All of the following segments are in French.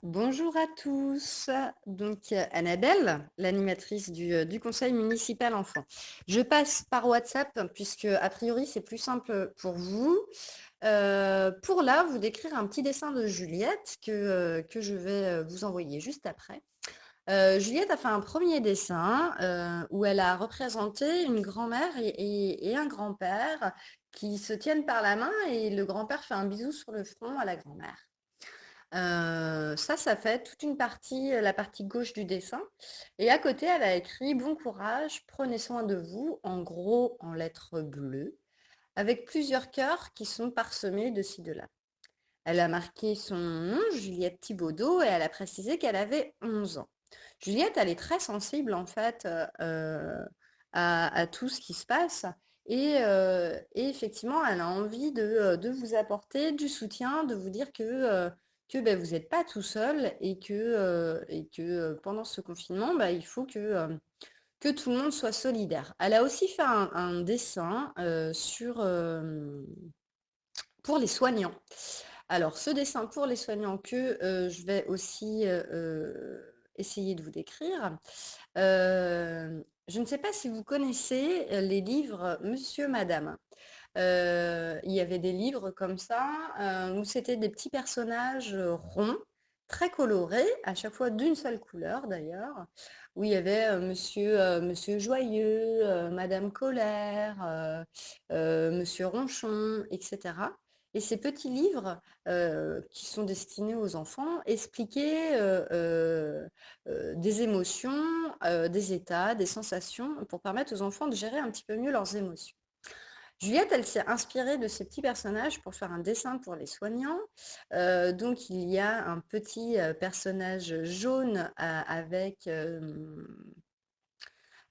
Bonjour à tous. Donc, Annabelle, l'animatrice du conseil municipal enfant. Je passe par WhatsApp puisque, a priori, c'est plus simple pour vous. Pour là, vous décrire un petit dessin de Juliette que je vais vous envoyer juste après. Juliette a fait un premier dessin où elle a représenté une grand-mère et un grand-père qui se tiennent par la main et le grand-père fait un bisou sur le front à la grand-mère. Ça fait toute une partie, la partie gauche du dessin. Et à côté, elle a écrit «Bon courage, prenez soin de vous», en gros en lettres bleues, avec plusieurs cœurs qui sont parsemés de ci, de là. Elle a marqué son nom, Juliette Thibaudot, et elle a précisé qu'elle avait 11 ans. Juliette, elle est très sensible en fait à tout ce qui se passe. Et effectivement, elle a envie de vous apporter du soutien, de vous dire que ben, vous n'êtes pas tout seul et que pendant ce confinement, ben, il faut que tout le monde soit solidaire. Elle a aussi fait un dessin pour les soignants. Alors, ce dessin pour les soignants que je vais aussi essayer de vous décrire. Je ne sais pas si vous connaissez les livres Monsieur, Madame. Il y avait des livres comme ça où c'était des petits personnages ronds, très colorés, à chaque fois d'une seule couleur d'ailleurs, où il y avait Monsieur Joyeux, Madame Colère, Monsieur Ronchon, etc. Et ces petits livres qui sont destinés aux enfants expliquaient des émotions, des états, des sensations pour permettre aux enfants de gérer un petit peu mieux leurs émotions. Juliette, elle s'est inspirée de ces petits personnages pour faire un dessin pour les soignants. Donc, il y a un petit personnage jaune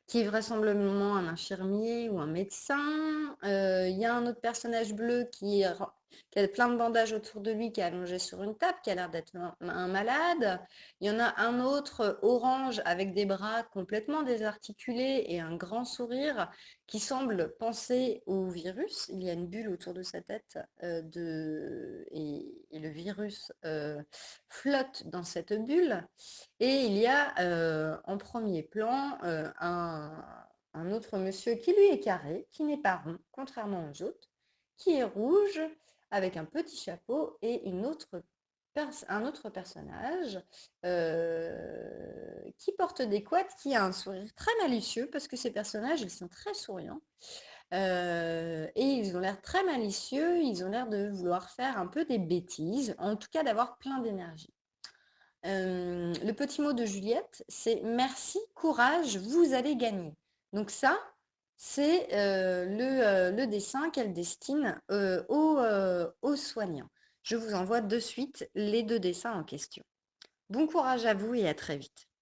qui est vraisemblablement un infirmier ou un médecin. Il y a un autre personnage bleu qui a plein de bandages autour de lui, qui est allongé sur une table, qui a l'air d'être un malade. Il y en a un autre orange avec des bras complètement désarticulés et un grand sourire qui semble penser au virus. Il y a une bulle autour de sa tête et le virus flotte dans cette bulle. Et il y a en premier plan un autre monsieur qui lui est carré, qui n'est pas rond, contrairement aux autres, qui est rouge avec un petit chapeau et un autre personnage qui porte des couettes, qui a un sourire très malicieux parce que ces personnages, ils sont très souriants. Et ils ont l'air très malicieux, ils ont l'air de vouloir faire un peu des bêtises, en tout cas d'avoir plein d'énergie. Le petit mot de Juliette, c'est merci, courage, vous allez gagner. Donc ça, c'est le dessin qu'elle destine aux soignants. Je vous envoie de suite les deux dessins en question. Bon courage à vous et à très vite.